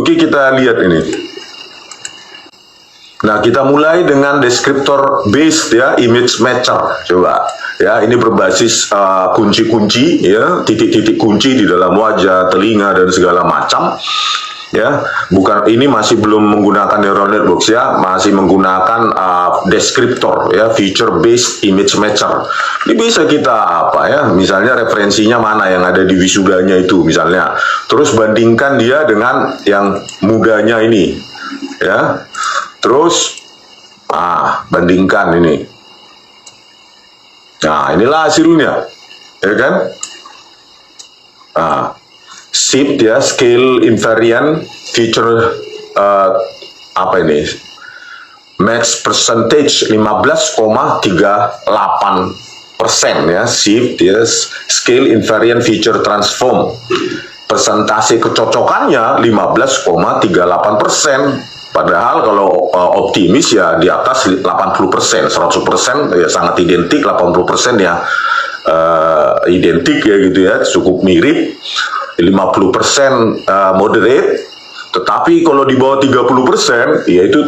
Oke, kita lihat ini. Nah, kita mulai dengan deskriptor based ya, image matcher. Coba ya, ini berbasis kunci-kunci ya, titik-titik kunci di dalam wajah, telinga dan segala macam. Ya, bukan, ini masih belum menggunakan neural networks ya, masih menggunakan deskriptor ya, feature based image matcher. Ini bisa kita apa ya, misalnya referensinya mana yang ada di wisudanya itu misalnya, terus bandingkan dia dengan yang mudanya ini ya, terus bandingkan ini. Nah, inilah hasilnya ya kan. SIP ya, scale invariant feature apa ini, match percentage 15,38% ya, SIP ya, scale invariant feature transform, persentase kecocokannya 15,38%. Padahal kalau optimis ya di atas 80%, 100% ya sangat identik, 80% ya identik ya gitu ya, cukup mirip. 50% moderate, tetapi kalau di bawah 30% ya itu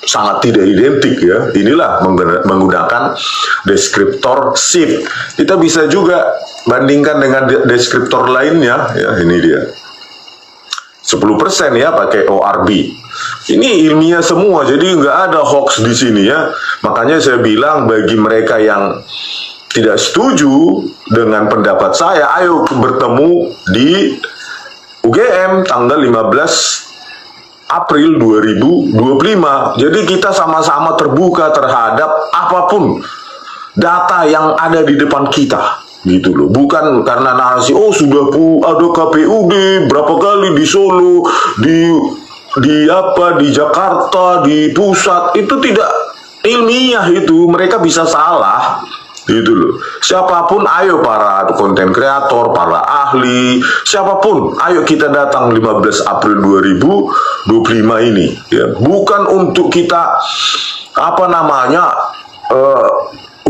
sangat tidak identik ya. Inilah menggunakan deskriptor SIP. Kita bisa juga bandingkan dengan deskriptor lainnya ya, ini dia 10% ya pakai ORB. Ini ilmiah semua, jadi nggak ada hoax di sini ya. Makanya saya bilang bagi mereka yang tidak setuju dengan pendapat saya, ayo bertemu di UGM tanggal 15 April 2025. Jadi kita sama-sama terbuka terhadap apapun data yang ada di depan kita, gitu loh. Bukan karena narasi, oh sudah ada KPUD berapa kali di Solo, di Jakarta, di pusat. Itu tidak ilmiah, itu mereka bisa salah, gitu loh. Siapapun, ayo para konten kreator, para ahli, siapapun, ayo kita datang 15 April 2025 ini ya. Bukan untuk kita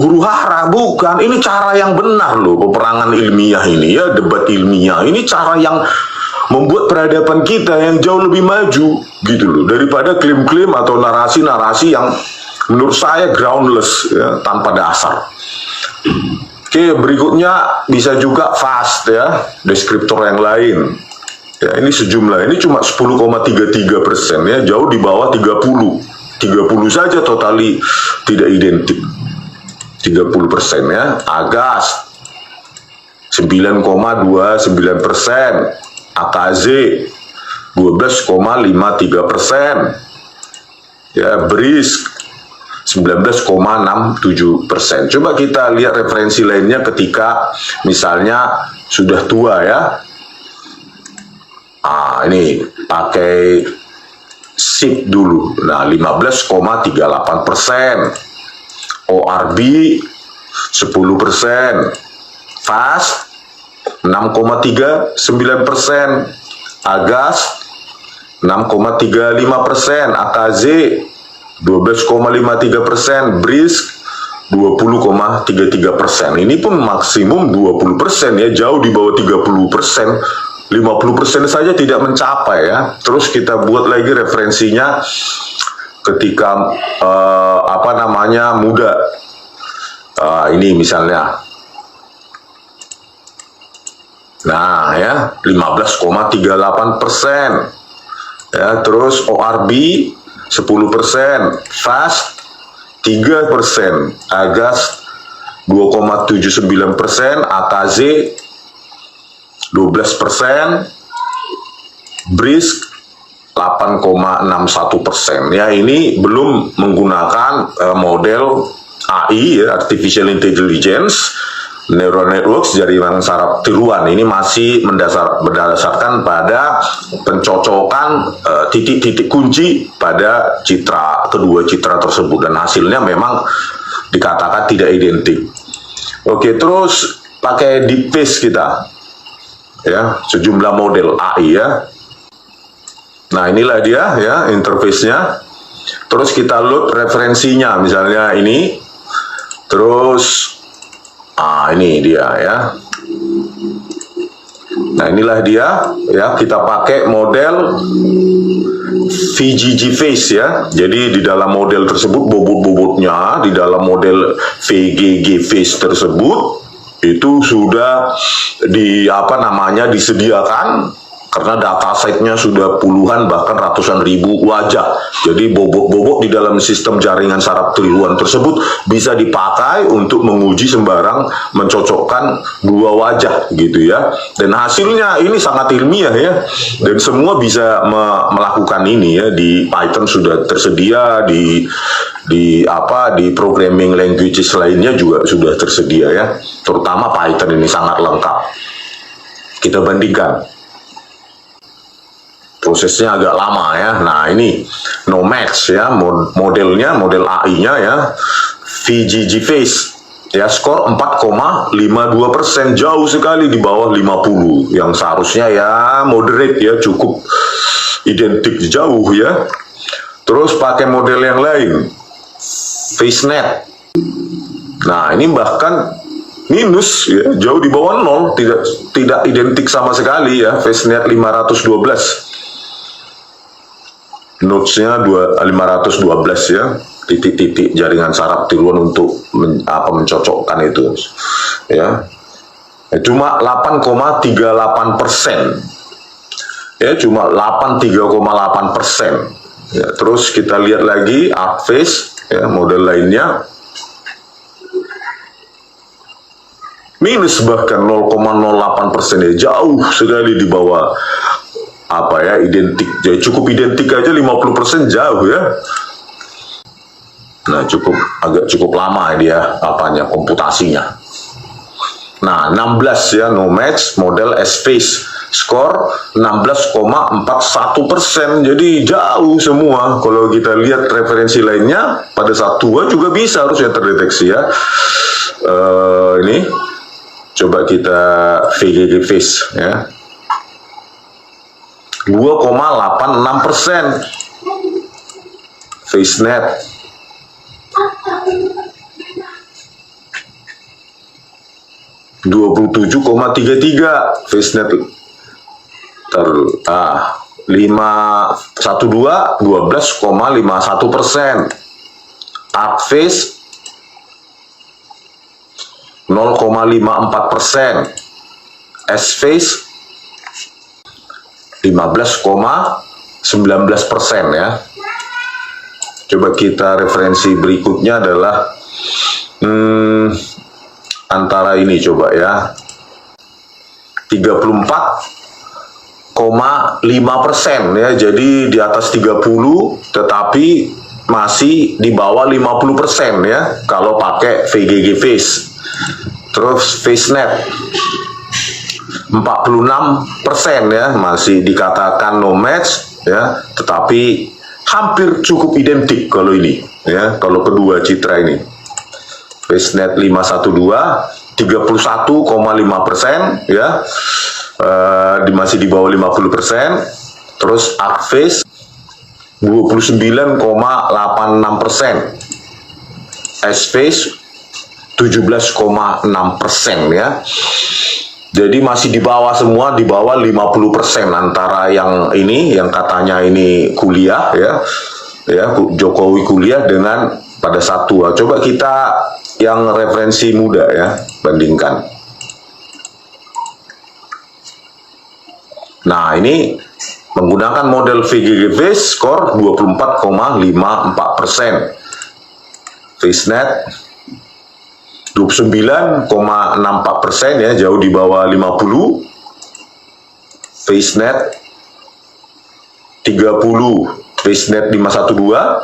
huru hara, bukan. Ini cara yang benar loh, peperangan ilmiah ini ya, debat ilmiah. Ini cara yang membuat peradaban kita yang jauh lebih maju, gitu loh, daripada klaim-klaim atau narasi-narasi yang menurut saya groundless ya, tanpa dasar. Oke, berikutnya bisa juga fast ya, deskriptor yang lain. Ya, ini sejumlah, ini cuma 10,33% ya, jauh di bawah 30. 30 saja totali tidak identik. 30% ya. Agas 9,29%, AKZ 12,53%. Ya, BRISK 19,67%. Coba kita lihat referensi lainnya ketika misalnya sudah tua ya. Ini pakai SIP dulu. Nah, 15,38%. ORB 10%. FAST 6,39%. AGAS 6,35%. AKZ 12,53%, BRISK 20,33%. Ini pun maksimum 20% ya, jauh di bawah 30%. 50% saja tidak mencapai ya. Terus kita buat lagi referensinya ketika muda. Ini misalnya. Nah ya, 15,38%. Ya, terus ORB 10%, FAST 3%, AGAS 2,79%, AKZ 12%, BRISK 8,61%. Ya, ini belum menggunakan model AI ya, Artificial Intelligence, Neural Networks, jaringan saraf tiruan. Ini masih berdasarkan pada pencocokan titik-titik kunci pada kedua citra tersebut, dan hasilnya memang dikatakan tidak identik. Oke, terus pakai deep face kita ya, sejumlah model AI ya. Nah, inilah dia ya interface-nya. Terus kita load referensinya, misalnya ini. Terus ini dia ya. Nah, inilah dia ya, kita pakai model VGG Face ya. Jadi di dalam model tersebut bobot-bobotnya di dalam model VGG Face tersebut itu sudah disediakan, karena data setnya sudah puluhan bahkan ratusan ribu wajah. Jadi bobot-bobot di dalam sistem jaringan saraf triluan tersebut bisa dipakai untuk menguji sembarang mencocokkan dua wajah gitu ya. Dan hasilnya ini sangat ilmiah ya. Dan semua bisa melakukan ini ya. Di Python sudah tersedia, di programming languages lainnya juga sudah tersedia ya. Terutama Python ini sangat lengkap. Kita bandingkan. Prosesnya agak lama ya. Nah, ini Nomads ya, modelnya, model AI-nya ya, VGG Face ya, skor 4,52%, jauh sekali di bawah 50, yang seharusnya ya moderate ya, cukup identik jauh ya. Terus pakai model yang lain, FaceNet. Nah, ini bahkan minus ya, jauh di bawah 0, tidak identik sama sekali ya. FaceNet 512, notesnya 512 ya, titik-titik jaringan saraf triluan untuk mencocokkan itu ya. Cuma 8,38% ya, cuma 83,8% ya. Terus kita lihat lagi ArcFace ya, model lainnya minus bahkan 0,08% ya, jauh sekali di bawah identik. Jadi cukup identik aja 50% jauh ya. Nah, cukup lama dia komputasinya. Nah, 16 ya, Nomads model S-Face, skor 16,41%. Jadi jauh semua. Kalau kita lihat referensi lainnya pada saat tua juga bisa harusnya terdeteksi ya. Ini coba kita VGG Face ya, 2,86%. FaceNet 27,33. FaceNet 12,51%. ArcFace 0,54%. S-Face 15,19% ya. Coba kita referensi berikutnya adalah antara ini coba ya, 34,5% ya. Jadi di atas 30 tetapi masih di bawah 50% ya kalau pakai VGG Face. Terus FaceNet 46% ya, masih dikatakan Nomads ya, tetapi hampir cukup identik kalau ini ya, kalau kedua citra ini. FaceNet 512 31,5% ya, masih di bawah 50%. Terus ArcFace 29,86%. S-Face 17,6% ya. Jadi masih di bawah semua, di bawah 50% antara yang ini, yang katanya ini kuliah ya, Jokowi kuliah dengan pada saat tua. Coba kita yang referensi muda ya, bandingkan. Nah, ini menggunakan model VGG Face, skor 24,54%. FaceNet 29,64% ya, jauh di bawah 50. FaceNet 30, FaceNet 512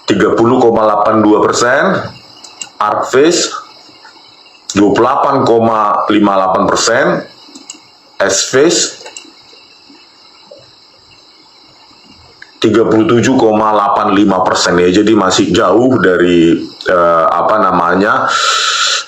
30,82%. ArcFace 28,58%. S-Face 37,85% ya. Jadi masih jauh dari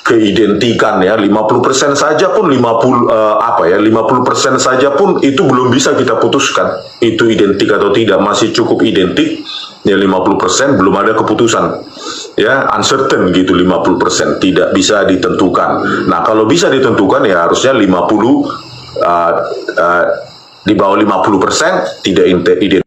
keidentikan ya. 50% saja pun 50% saja pun itu belum bisa kita putuskan itu identik atau tidak, masih cukup identik ya. 50% belum ada keputusan ya, uncertain gitu. 50% tidak bisa ditentukan. Nah, kalau bisa ditentukan ya harusnya 50 uh, uh, di bawah 50% tidak identik